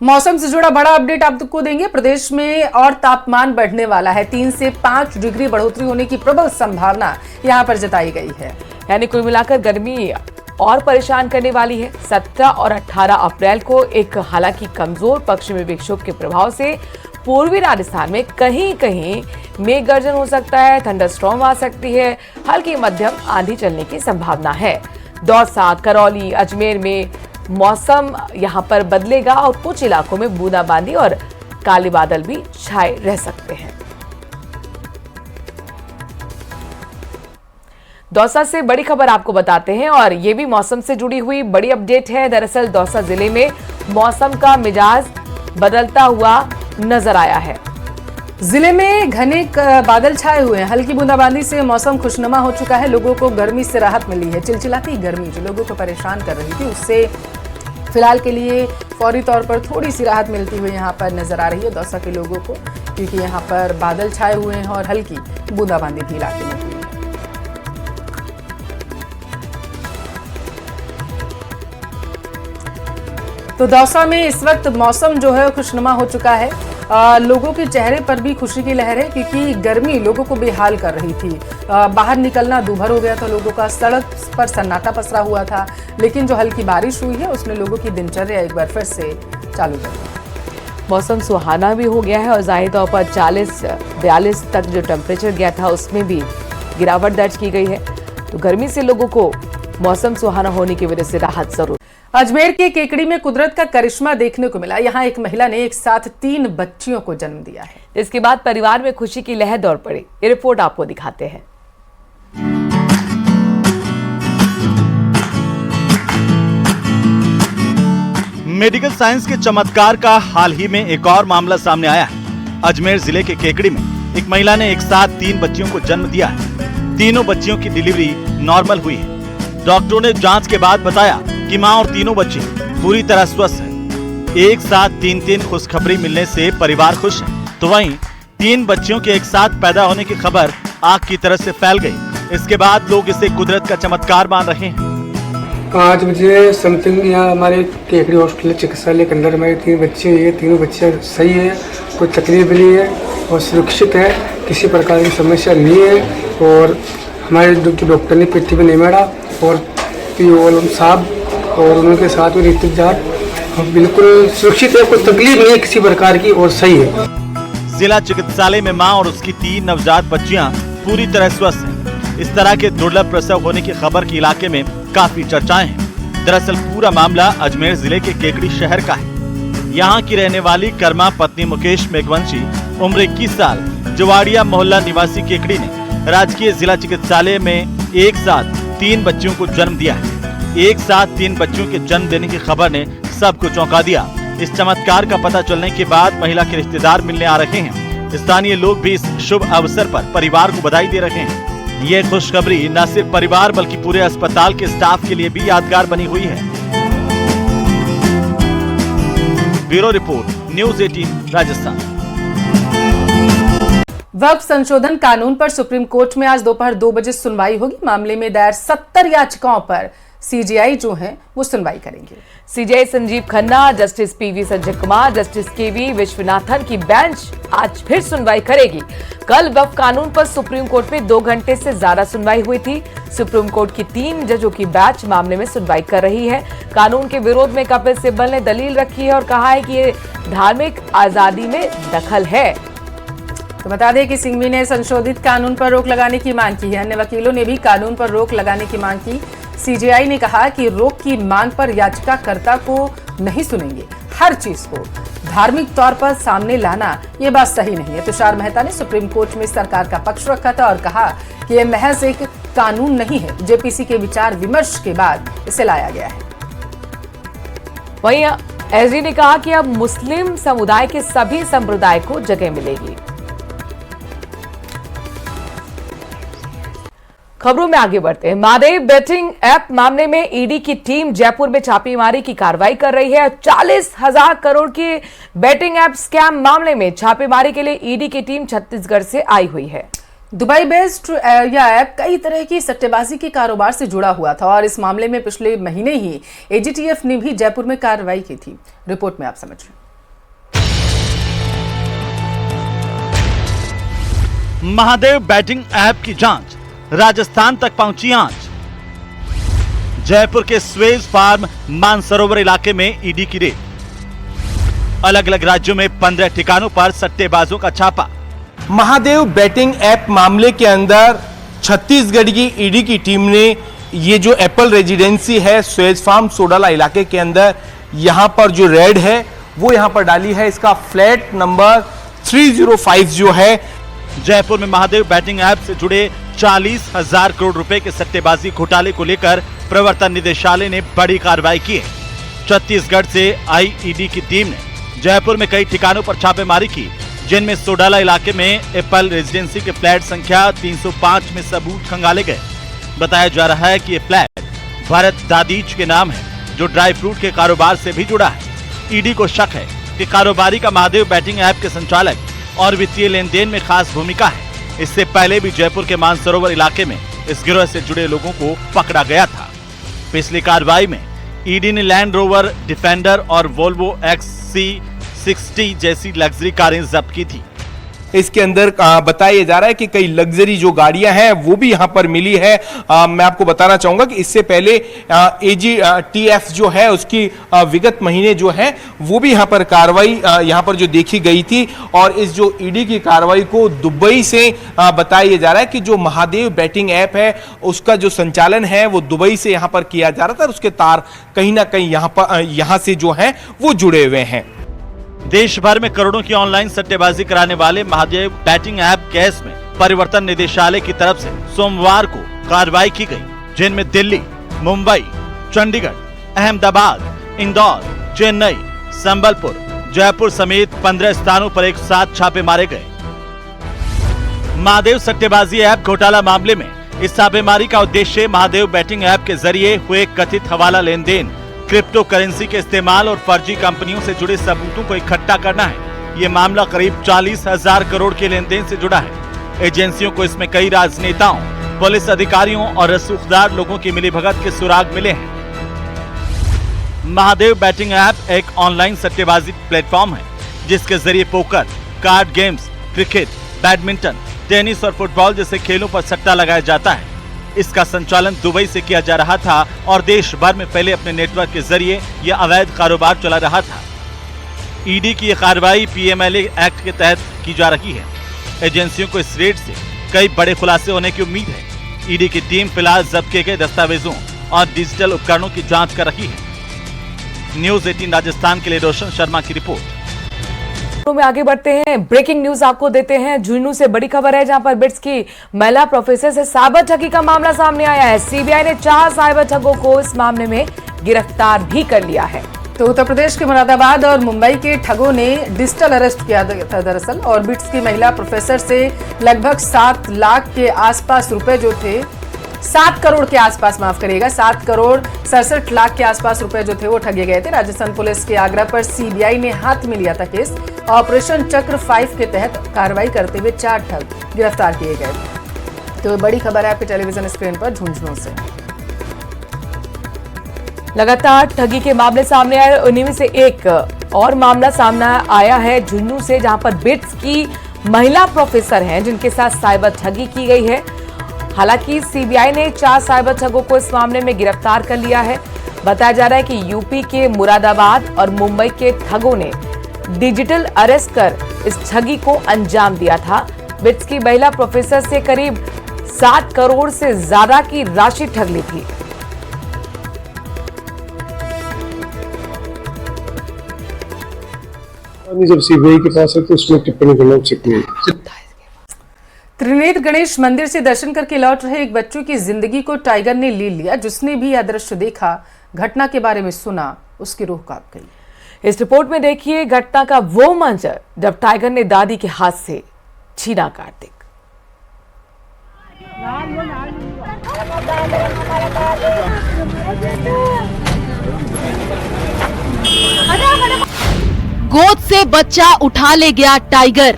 मौसम से जुड़ा बड़ा अपडेट आपको देंगे। प्रदेश में और तापमान बढ़ने वाला है। 3 से 5 डिग्री बढ़ोतरी होने की प्रबल संभावना यहां पर जताई गई है। यानी कुल मिलाकर गर्मी और परेशान करने वाली है। 17 और 18 अप्रैल को एक हालांकि कमजोर पश्चिमी विक्षोभ के प्रभाव से पूर्वी राजस्थान में कहीं कहीं मेघ गर्जन हो सकता है, थंडरस्टॉर्म आ सकती है, हल्की मध्यम आंधी चलने की संभावना है। दौसा, करौली, अजमेर में मौसम यहां पर बदलेगा और कुछ इलाकों में बूंदाबांदी और काले बादल भी छाए रह सकते हैं। दौसा से बड़ी खबर आपको बताते हैं और ये भी मौसम से जुड़ी हुई बड़ी अपडेट है। दरअसल दौसा जिले में मौसम का मिजाज बदलता हुआ नजर आया है। जिले में घने बादल छाए हुए हैं। हल्की बूंदाबांदी से मौसम खुशनुमा हो चुका है। लोगों को गर्मी से राहत मिली है। चिलचिलाती गर्मी जो लोगों को परेशान कर रही थी, उससे फिलहाल के लिए फौरी तौर पर थोड़ी सी राहत मिलती हुई यहाँ पर नजर आ रही है दौसा के लोगों को, क्योंकि यहाँ पर बादल छाए हुए हैं और हल्की बूंदाबांदी भी इलाके में हुई है। तो दौसा में इस वक्त मौसम जो है खुशनुमा हो चुका है। लोगों के चेहरे पर भी खुशी की लहर है, क्योंकि गर्मी लोगों को बेहाल कर रही थी। बाहर निकलना दूभर हो गया था लोगों का, सड़क पर सन्नाटा पसरा हुआ था। लेकिन जो हल्की बारिश हुई है उसने लोगों की दिनचर्या एक बार फिर से चालू कर दी। मौसम सुहाना भी हो गया है और जाहिर तौर पर 40-42 तक जो टेम्परेचर गया था उसमें भी गिरावट दर्ज की गई है। तो गर्मी से लोगों को मौसम सुहाना होने की वजह से राहत जरूर। अजमेर के केकड़ी में कुदरत का करिश्मा देखने को मिला। यहाँ एक महिला ने एक साथ 3 बच्चियों को जन्म दिया है। इसके बाद परिवार में खुशी की लहर दौड़ पड़ी। ये रिपोर्ट आपको दिखाते हैं। मेडिकल साइंस के चमत्कार का हाल ही में एक और मामला सामने आया है। अजमेर जिले के केकड़ी में एक महिला ने एक साथ 3 बच्चियों को जन्म दिया है। तीनों बच्चियों की डिलीवरी नॉर्मल हुई है। डॉक्टरों ने जांच के बाद बताया कि मां और तीनों बच्चे पूरी तरह स्वस्थ हैं। एक साथ 3 खुशखबरी मिलने से परिवार खुश है। तो वहीं 3 बच्चियों के एक साथ पैदा होने की खबर आग की तरह से फैल गई। इसके बाद लोग इसे कुदरत का चमत्कार मान रहे हैं। 5 बजे समथिंग यहाँ हमारे केकड़ी हॉस्पिटल चिकित्सालय के अंदर हमारे 3 बच्चे हैं। तीनों बच्चे सही है, कोई तकलीफ नहीं है और सुरक्षित है, किसी प्रकार की समस्या नहीं है। और हमारे जो डॉक्टर ने पीटी में नहीं मारा और पीओ साहब और उनके साथ में ऋतिक जाट बिल्कुल सुरक्षित है, कोई तकलीफ नहीं है किसी प्रकार की और सही है। जिला चिकित्सालय में मां और उसकी 3 नवजात बच्चियां पूरी तरह स्वस्थ हैं। इस तरह के दुर्लभ प्रसव होने की खबर के इलाके में काफी चर्चाएं हैं। दरअसल पूरा मामला अजमेर जिले के केकड़ी शहर का है। यहाँ की रहने वाली कर्मा पत्नी मुकेश मेघवंशी उम्र 21 साल जवाड़िया मोहल्ला निवासी केकड़ी ने राजकीय जिला चिकित्सालय में एक साथ 3 बच्चियों को जन्म दिया है। एक साथ 3 बच्चों के जन्म देने की खबर ने सबको चौंका दिया। इस चमत्कार का पता चलने के बाद महिला के रिश्तेदार मिलने आ रहे हैं। स्थानीय लोग भी इस शुभ अवसर पर परिवार को बधाई दे रहे हैं। ये खुशखबरी न सिर्फ परिवार बल्कि पूरे अस्पताल के स्टाफ के लिए भी यादगार बनी हुई है। Bureau report, news 18 Rajasthan. वक्फ संशोधन कानून पर सुप्रीम कोर्ट में आज दोपहर 2 बजे सुनवाई होगी। मामले में दायर 70 याचिकाओं पर सीजीआई जो हैं वो सुनवाई करेंगे। CJI Sanjiv Khanna, justice PV Sanjay Kumar, justice KV Viswanathan की बेंच आज फिर सुनवाई करेगी। कल वक्फ कानून पर सुप्रीम कोर्ट में 2 घंटे से ज्यादा सुनवाई हुई थी। सुप्रीम कोर्ट की 3 जजों की बेंच मामले में सुनवाई कर रही है। कानून के विरोध में कपिल सिब्बल ने दलील रखी है और कहा है कि ये धार्मिक आजादी में दखल है। तो बता दें कि सिंघवी ने संशोधित कानून पर रोक लगाने की मांग की है। अन्य वकीलों ने भी कानून पर रोक लगाने की मांग की। सीजीआई ने कहा कि रोक की मांग पर याचिकाकर्ता को नहीं सुनेंगे। हर चीज को धार्मिक तौर पर सामने लाना ये बात सही नहीं है। तुषार मेहता ने सुप्रीम कोर्ट में सरकार का पक्ष रखा था और कहा कि यह महज एक कानून नहीं है, जेपीसी के विचार विमर्श के बाद इसे लाया गया है। वहीं एसडी ने कहा कि अब मुस्लिम समुदाय के सभी संप्रदाय को जगह मिलेगी। खबरों में आगे बढ़ते हैं। महादेव बेटिंग ऐप मामले में ईडी की टीम जयपुर में छापेमारी की कार्रवाई कर रही है। 40,000 करोड़ के बेटिंग ऐप स्कैम मामले में छापेमारी के लिए ईडी की टीम छत्तीसगढ़ से आई हुई है। दुबई बेस्ड यह ऐप कई तरह की सट्टेबाजी के कारोबार से जुड़ा हुआ था और इस मामले में पिछले महीने ही एजीटीएफ ने भी जयपुर में कार्रवाई की थी। रिपोर्ट में आप समझ रहे हैं। महादेव बैटिंग ऐप की जांच, राजस्थान तक पहुंची आंच। जयपुर के स्वेज फार्म मानसरोवर इलाके में ईडी की रेड। अलग अलग राज्यों में 15 ठिकानों पर सट्टेबाजों का छापा। महादेव बैटिंग ऐप मामले के अंदर छत्तीसगढ़ की ईडी की टीम ने ये जो एप्पल रेजिडेंसी है स्वेज फार्म सोडाला इलाके के अंदर, यहां पर जो रेड है वो यहां पर डाली है। इसका फ्लैट नंबर 305 जो है। जयपुर में महादेव बैटिंग ऐप से जुड़े 40,000 करोड़ रुपए के सट्टेबाजी घोटाले को लेकर प्रवर्तन निदेशालय ने बड़ी कार्रवाई की है। छत्तीसगढ़ से आई ईडी की टीम ने जयपुर में कई ठिकानों पर छापेमारी की, जिनमें सोडाला इलाके में एप्पल रेजिडेंसी के फ्लैट संख्या 305 में सबूत खंगाले गए। बताया जा रहा है कि ये फ्लैट भरत दादीच के नाम है, जो ड्राई फ्रूट के कारोबार से भी जुड़ा है। ईडी को शक है कि कारोबारी का महादेव बैटिंग ऐप के संचालक और वित्तीय लेन देन में खास भूमिका है। इससे पहले भी जयपुर के मानसरोवर इलाके में इस गिरोह से जुड़े लोगों को पकड़ा गया था। पिछली कार्रवाई में ईडी ने लैंड रोवर डिफेंडर और वोल्वो XC60 जैसी लग्जरी कारें जब्त की थी। इसके अंदर बताया जा रहा है कि कई लग्जरी जो गाड़ियां हैं वो भी यहां पर मिली है। मैं आपको बताना चाहूंगा कि इससे पहले AGTF जो है उसकी विगत महीने जो है वो भी यहां पर कार्रवाई यहां पर जो देखी गई थी। और इस जो ईडी की कार्रवाई को दुबई से बताया जा रहा है कि जो महादेव बैटिंग ऐप है उसका जो संचालन है वो दुबई से यहां पर किया जा रहा था। उसके तार कहीं ना कहीं यहां से जो है वो जुड़े हुए हैं। देश भर में करोड़ों की ऑनलाइन सट्टेबाजी कराने वाले महादेव बैटिंग ऐप केस में परिवर्तन निदेशालय की तरफ से सोमवार को कार्रवाई की गई, जिनमें दिल्ली, मुंबई, चंडीगढ़, अहमदाबाद, इंदौर, चेन्नई, संबलपुर, जयपुर समेत 15 स्थानों पर एक साथ छापे मारे गए। महादेव सट्टेबाजी ऐप घोटाला मामले में इस छापेमारी का उद्देश्य महादेव बैटिंग ऐप के जरिए हुए कथित हवाला लेन देन, क्रिप्टो करेंसी के इस्तेमाल और फर्जी कंपनियों से जुड़े सबूतों को इकट्ठा करना है। ये मामला करीब 40,000 करोड़ के लेन देन से जुड़ा है। एजेंसियों को इसमें कई राजनेताओं, पुलिस अधिकारियों और रसूखदार लोगों की मिलीभगत के सुराग मिले हैं। महादेव बैटिंग ऐप एक ऑनलाइन सट्टेबाजी प्लेटफॉर्म है, जिसके जरिए poker, card games, cricket, badminton, tennis और फुटबॉल जैसे खेलों पर सट्टा लगाया जाता है। इसका संचालन दुबई से किया जा रहा था और देश भर में फैले अपने नेटवर्क के जरिए यह अवैध कारोबार चला रहा था। ईडी की यह कार्रवाई PMLA एक्ट के तहत की जा रही है। एजेंसियों को इस रेड से कई बड़े खुलासे होने की उम्मीद है। ईडी की टीम फिलहाल जब्त किए गए दस्तावेजों और डिजिटल उपकरणों की जांच कर रही है। न्यूज 18 राजस्थान के लिए रोशन शर्मा की रिपोर्ट। में आगे बढ़ते हैं, ब्रेकिंग न्यूज आपको देते हैं। झुंझुनू से बड़ी खबर है, जहां पर बिट्स की महिला प्रोफेसर से साइबर ठगी का मामला सामने आया है। सीबीआई ने 4 साइबर ठगों को इस मामले में गिरफ्तार भी कर लिया है। तो उत्तर प्रदेश के मुरादाबाद और मुंबई के ठगों ने डिजिटल अरेस्ट किया था दरअसल, और बिट्स की महिला प्रोफेसर से लगभग 7 लाख के आसपास रुपए जो थे, 7 करोड़ के आसपास, माफ करिएगा, 7 करोड़ 67 लाख के आसपास रुपए जो थे वो ठगे गए थे। राजस्थान पुलिस के आग्रह पर सीबीआई ने हाथ में लिया था केस। ऑपरेशन चक्र 5 के तहत कार्रवाई करते हुए 4 ठग गिरफ्तार किए गए। तो बड़ी खबर है आपके टेलीविजन स्क्रीन पर झुंझुनू से। लगातार ठगी के मामले सामने आए, उन्हीं में से एक और मामला सामने आया है झुंझुनू से, जहां पर बिट्स की महिला प्रोफेसर हैं जिनके साथ साइबर ठगी की गई है। हालांकि सीबीआई ने 4 साइबर ठगों को इस मामले में गिरफ्तार कर लिया है। बताया जा रहा है कि यूपी के मुरादाबाद और मुंबई के ठगों ने डिजिटल अरेस्ट कर इस ठगी को अंजाम दिया था। बिट्स की महिला प्रोफेसर से करीब 7 करोड़ से ज्यादा की राशि ठग ली थी। जब सीबीआई के पास है तो उसमें टिप्पणी करना उचित नहीं। त्रिनेत्र गणेश मंदिर से दर्शन करके लौट रहे एक बच्चों की जिंदगी को टाइगर ने ले लिया। जिसने भी यह दृश्य देखा, घटना के बारे में सुना, उसकी रूह कांप गई। इस रिपोर्ट में देखिए घटना का वो मंजर जब टाइगर ने दादी के हाथ से छीना कार्तिक। गोद से बच्चा उठा ले गया टाइगर,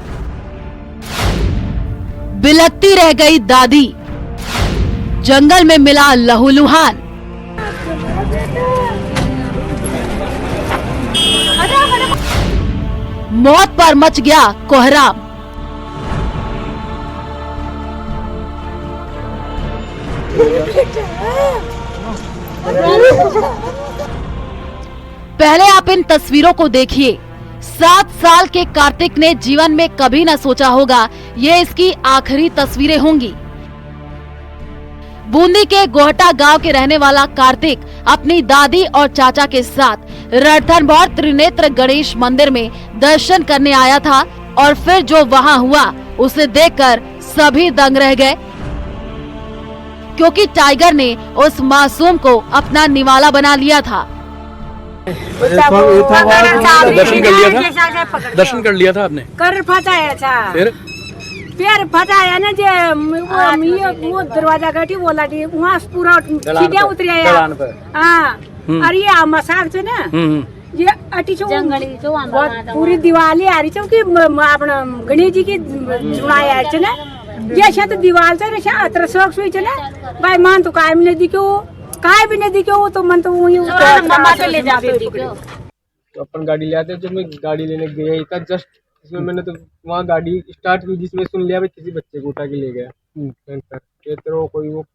बिलखती रह गई दादी, जंगल में मिला लहूलुहान। मौत पर मच गया कोहराम। पहले आप इन तस्वीरों को देखिए। 7 साल के कार्तिक ने जीवन में कभी न सोचा होगा ये इसकी आखिरी तस्वीरें होंगी। बूंदी के गोहटा गांव के रहने वाला कार्तिक अपनी दादी और चाचा के साथ रणथंभौर त्रिनेत्र गणेश मंदिर में दर्शन करने आया था और फिर जो वहां हुआ उसे देखकर सभी दंग रह गए, क्योंकि टाइगर ने उस मासूम को अपना निवाला बना लिया था। दर्शन कर लिया था आपने? कर फटाया था, फिर फटाया ना जो वो दरवाजा गटी बोला वहाँ पूरा सीधे उतर आया। हाँ, और ये मसाल से ना ये अटी पूरी दिवाली आ रही कि अपना गणेश जी की जुड़ाया ना ये शायद दीवार से ना अतर शौक सुई ना भाई मान तो काय नहीं दिखे काय भी नहीं दिखे तो मन तो वही ले जाते। तो अपन गाड़ी ले आते, जब मैं गाड़ी लेने गया था जस्ट इसमें मैंने तो वहाँ गाड़ी स्टार्ट की जिसमें सुन लिया भाई किसी बच्चे को उठा के ले गया। तो कोई वो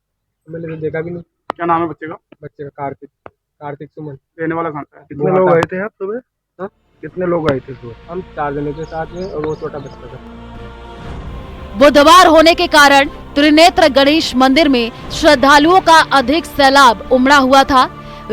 मैंने तो देखा भी नहीं। क्या नाम है बच्चे का? बच्चे का कार्तिक सुमन। रहने वाला कहाँ है? कितने लोग आए थे आप सुबह? कितने लोग आए थे सुबह? हम 4 जने थे साथ में और वो छोटा बच्चा था। बुधवार होने के कारण त्रिनेत्र गणेश मंदिर में श्रद्धालुओं का अधिक सैलाब उमड़ा हुआ था।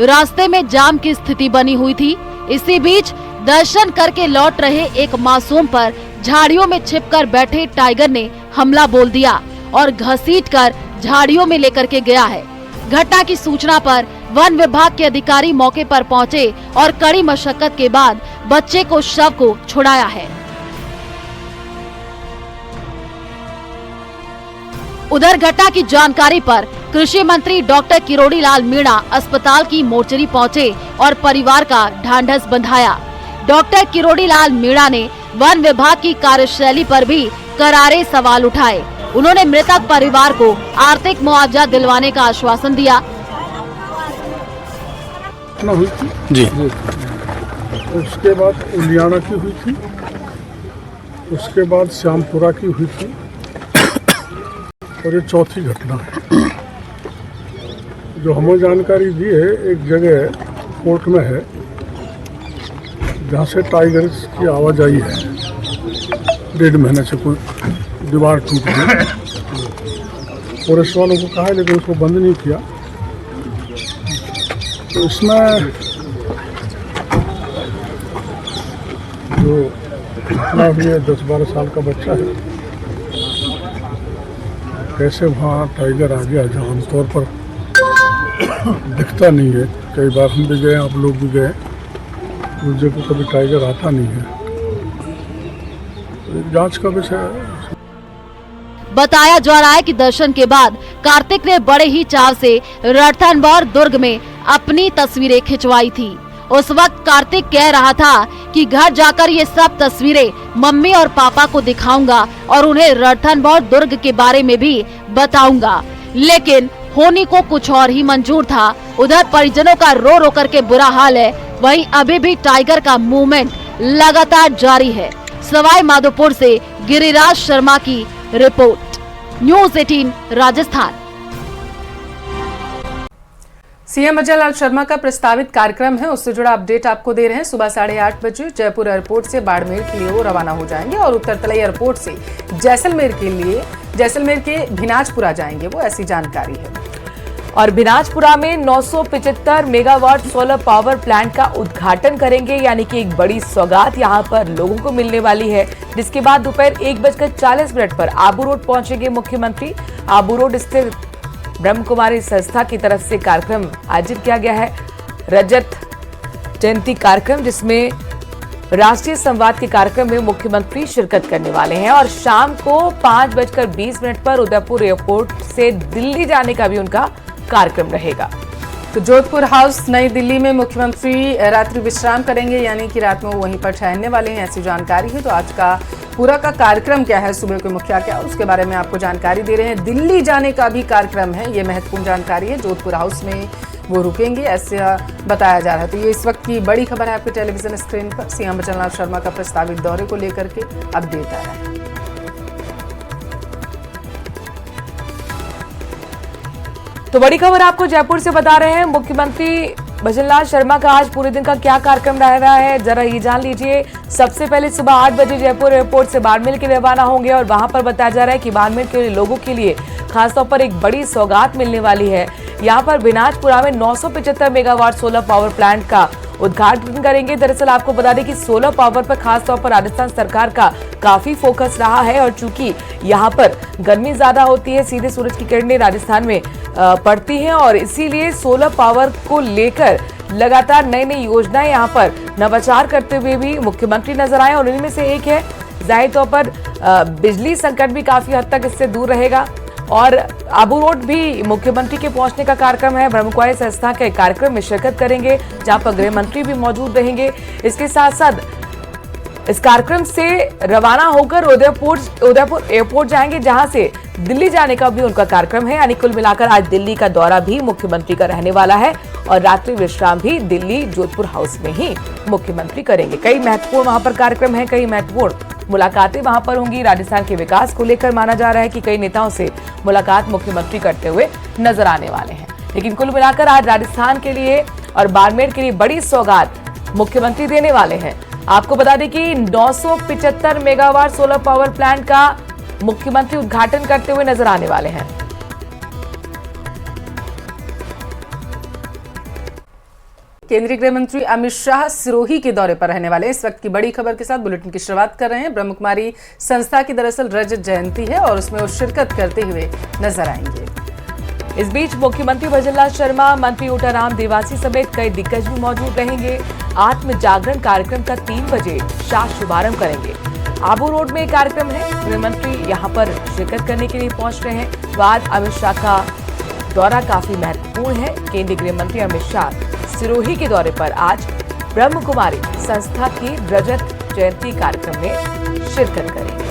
रास्ते में जाम की स्थिति बनी हुई थी। इसी बीच दर्शन करके लौट रहे एक मासूम पर झाड़ियों में छिपकर बैठे टाइगर ने हमला बोल दिया और घसीटकर झाड़ियों में लेकर के गया है। घटना की सूचना पर वन विभाग के अधिकारी मौके पर पहुंचे और कड़ी मशक्कत के बाद बच्चे को शव को छुड़ाया है। उधर घटना की जानकारी पर कृषि मंत्री डॉक्टर किरोड़ी लाल मीणा अस्पताल की मोर्चरी पहुंचे और परिवार का ढांढस बंधाया। डॉक्टर किरोड़ी लाल मीणा ने वन विभाग की कार्यशैली पर भी करारे सवाल उठाए। उन्होंने मृतक परिवार को आर्थिक मुआवजा दिलवाने का आश्वासन दिया। हुई थी जी, उसके बाद उलियाना की हुई थी, उसके बाद श्यामपुरा की हुई थी और ये चौथी घटना है। जो हमें जानकारी दी है एक जगह कोर्ट में है जहाँ से टाइगर की आवाजाही है। 1.5 महीने से कोई दीवार टूट गई। फॉरेस्ट वालों को कहा है लेकिन उसको बंद नहीं किया। तो इसमें जो घटना हुई है 10-12 साल का बच्चा है, कैसे वहाँ टाइगर आ गया जहाँ आमतौर पर दिखता नहीं है। कई बार हम भी गए, आप लोग भी गए, उस जगह कभी टाइगर आता नहीं है। तो जांच का विषय है। बताया जा रहा है कि दर्शन के बाद कार्तिक ने बड़े ही चाव से रणथंभौर दुर्ग में अपनी तस्वीरें खिंचवाई थी। उस वक्त कार्तिक कह रहा था कि घर जाकर ये सब तस्वीरें मम्मी और पापा को दिखाऊंगा और उन्हें रणथंभौर दुर्ग के बारे में भी बताऊंगा, लेकिन होनी को कुछ और ही मंजूर था। उधर परिजनों का रो रो करके बुरा हाल है, वहीं अभी भी टाइगर का मूवमेंट लगातार जारी है। सवाई माधोपुर से गिरिराज शर्मा की report, news 18 Rajasthan. CM Ajay Lal Sharma का प्रस्तावित कार्यक्रम है, उससे जुड़ा अपडेट आपको दे रहे हैं। सुबह 8:30 बजे जयपुर एयरपोर्ट से बाड़मेर के लिए वो रवाना हो जाएंगे और उत्तर तलाई एयरपोर्ट से जैसलमेर के भिनाजपुरा जाएंगे, वो ऐसी जानकारी है। और भिनाजपुरा में 975 मेगावाट सोलर पावर प्लांट का उद्घाटन करेंगे, यानी कि एक बड़ी सौगात यहां पर लोगों को मिलने वाली है। जिसके बाद दोपहर 1:40 पर आबू रोड पहुंचेंगे मुख्यमंत्री। आबू रोड स्थित ब्रह्म कुमारी संस्था की तरफ से कार्यक्रम आयोजित किया गया है, रजत जयंती कार्यक्रम, जिसमें राष्ट्रीय संवाद के कार्यक्रम में मुख्यमंत्री शिरकत करने वाले हैं। और शाम को 5:20 पर उदयपुर एयरपोर्ट से दिल्ली जाने का भी उनका कार्यक्रम रहेगा। तो जोधपुर हाउस नई दिल्ली में मुख्यमंत्री रात्रि विश्राम करेंगे, यानी कि रात में वो वहीं पर ठहरने वाले हैं, ऐसी जानकारी है। तो आज का पूरा का कार्यक्रम क्या है, सुबह के मुखिया क्या, उसके बारे में आपको जानकारी दे रहे हैं। दिल्ली जाने का भी कार्यक्रम है, ये महत्वपूर्ण जानकारी है। जोधपुर हाउस में वो रुकेंगे, ऐसा बताया जा रहा है। तो ये इस वक्त की बड़ी खबर है आपके टेलीविजन स्क्रीन पर। सीएम अजय लाल शर्मा का प्रस्तावित दौरे को लेकर के अपडेट आया है। तो बड़ी खबर आपको जयपुर से बता रहे हैं। मुख्यमंत्री भजनलाल शर्मा का आज पूरे दिन का क्या कार्यक्रम रह रहा है, जरा ये जान लीजिए। सबसे पहले सुबह 8 बजे जयपुर एयरपोर्ट से बाड़मेर के लिए रवाना होंगे और वहां पर बताया जा रहा है कि बाड़मेर के लोगों के लिए खासतौर पर एक बड़ी सौगात मिलने वाली है। यहाँ पर बिनाजपुरा में 975 मेगावाट सोलर पावर प्लांट का उद्घाटन करेंगे। दरअसल आपको बता दें कि सोलर पावर पर खासतौर पर राजस्थान सरकार का काफी फोकस रहा है और चूंकि यहाँ पर गर्मी ज्यादा होती है, सीधे सूरज की किरणें राजस्थान में पड़ती हैं और इसीलिए सोलर पावर को लेकर लगातार नई नई योजनाएं यहाँ पर नवाचार करते हुए भी मुख्यमंत्री नजर आए और इनमें से एक है जाहिर तौर पर बिजली संकट भी काफी हद तक इससे दूर रहेगा। और आबू रोड भी मुख्यमंत्री के पहुंचने का कार्यक्रम है। ब्रह्मकुमारी संस्था के कार्यक्रम में शिरकत करेंगे जहां पर गृह मंत्री भी मौजूद रहेंगे। इसके साथ साथ इस कार्यक्रम से रवाना होकर उदयपुर एयरपोर्ट जाएंगे जहां से दिल्ली जाने का भी उनका कार्यक्रम है। यानी कुल मिलाकर आज दिल्ली का दौरा भी मुख्यमंत्री का रहने वाला है और रात्रि विश्राम भी दिल्ली जोधपुर हाउस में ही मुख्यमंत्री करेंगे। कई महत्वपूर्ण वहां पर कार्यक्रम है, कई महत्वपूर्ण मुलाकातें वहां पर होंगी। राजस्थान के विकास को लेकर माना जा रहा है कि कई नेताओं से मुलाकात मुख्यमंत्री करते हुए नजर आने वाले हैं। लेकिन कुल मिलाकर आज राजस्थान के लिए और बाड़मेर के लिए बड़ी सौगात मुख्यमंत्री देने वाले हैं। आपको बता दें कि 975 मेगावाट सोलर पावर प्लांट का मुख्यमंत्री उद्घाटन करते हुए नजर आने वाले हैं। केंद्रीय गृह मंत्री अमित शाह सिरोही के दौरे पर रहने वाले हैं। इस वक्त की बड़ी खबर के साथ बुलेटिन की शुरुआत कर रहे हैं। ब्रह्मकुमारी संस्था की दरअसल रजत जयंती है और उसमें वो शिरकत करते हुए नजर आएंगे। इस बीच मुख्यमंत्री भजनलाल शर्मा, मंत्री ओटाराम देवासी समेत कई दिग्गज भी मौजूद रहेंगे। आत्म जागरण कार्यक्रम का 3 बजे शाह शुभारंभ करेंगे। आबू रोड में कार्यक्रम है, गृह मंत्री यहाँ पर शिरकत करने के लिए पहुंच रहे हैं। बाद अमित शाह का दौरा काफी महत्वपूर्ण है। केंद्रीय गृह मंत्री अमित शाह सिरोही के दौरे पर आज ब्रह्मकुमारी संस्था की रजत जयंती कार्यक्रम में शिरकत करेंगे।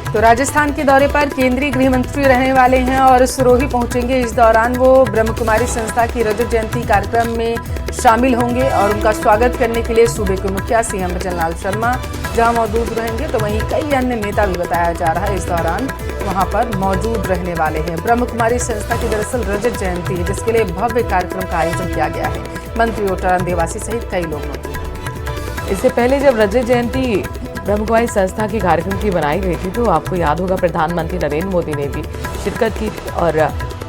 तो राजस्थान के दौरे पर केंद्रीय गृह मंत्री रहने वाले हैं और सिरोही पहुंचेंगे। इस दौरान वो ब्रह्मकुमारी संस्था की रजत जयंती कार्यक्रम में शामिल होंगे और उनका स्वागत करने के लिए सूबे के मुखिया सीएम भजनलाल शर्मा जहां मौजूद रहेंगे, तो वहीं कई अन्य नेता भी बताया जा रहा है इस दौरान वहां पर मौजूद रहने वाले हैं। ब्रह्मकुमारी संस्था की दरअसल रजत जयंती है जिसके लिए भव्य कार्यक्रम का आयोजन किया गया है। मंत्री ओटाराम देवासी सहित कई लोग मौजूद हैं। इससे पहले जब रजत जयंती ब्रह्मकुमारी संस्था के कार्यक्रम की बनाई गई थी तो आपको याद होगा प्रधानमंत्री नरेंद्र मोदी ने भी शिरकत की और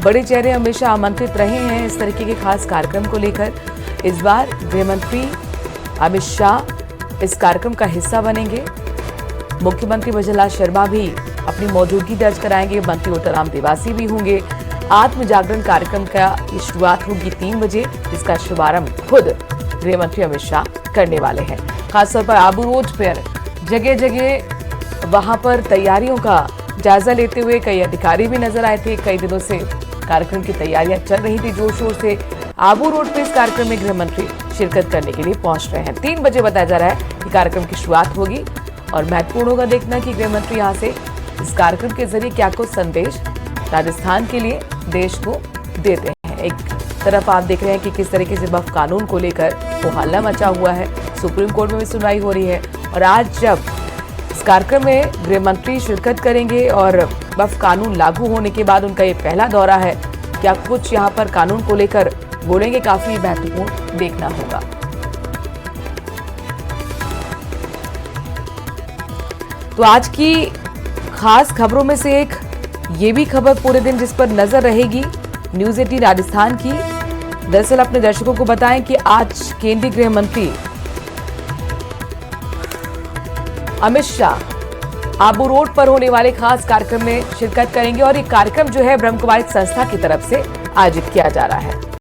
बड़े चेहरे हमेशा आमंत्रित रहे हैं इस तरीके के खास कार्यक्रम को लेकर। इस बार गृह मंत्री अमित शाह इस कार्यक्रम का हिस्सा बनेंगे। मुख्यमंत्री भजनलाल शर्मा भी अपनी मौजूदगी दर्ज कराएंगे। मंत्री ओटाराम देवासी भी होंगे। आत्म जागरण कार्यक्रम का शुरुआत होगी 3 बजे, जिसका शुभारंभ खुद गृह मंत्री अमित शाह करने वाले हैं। खासतौर पर आबू रोड पर जगह जगह वहां पर तैयारियों का जायजा लेते हुए कई अधिकारी भी नजर आए थे। कई दिनों से कार्यक्रम की तैयारियां चल रही थी जोर शोर से। आबू रोड पे इस कार्यक्रम में गृह मंत्री शिरकत करने के लिए पहुंच रहे हैं। 3 बजे बताया जा रहा है कि कार्यक्रम की शुरुआत होगी और महत्वपूर्ण होगा देखना कि गृह मंत्री यहाँ से इस कार्यक्रम के जरिए क्या कुछ संदेश राजस्थान के लिए देश को देते हैं। एक तरफ आप देख रहे हैं कि किस तरीके से वक्फ कानून को लेकर वो हल्ला मचा हुआ है, सुप्रीम कोर्ट में भी सुनवाई हो रही है और आज जब इस कार्यक्रम में गृह मंत्री शिरकत करेंगे और वक्फ कानून लागू होने के बाद उनका ये पहला दौरा है, क्या कुछ यहाँ पर कानून को लेकर बोलेंगे, काफी महत्वपूर्ण देखना होगा। तो आज की खास खबरों में से एक ये भी खबर पूरे दिन जिस पर नजर रहेगी न्यूज 18 राजस्थान की। दरअसल अपने दर्शकों को बताएं कि आज केंद्रीय गृह मंत्री अमित शाह आबू रोड पर होने वाले खास कार्यक्रम में शिरकत करेंगे और ये कार्यक्रम जो है ब्रह्मकुमारी संस्था की तरफ से आयोजित किया जा रहा है।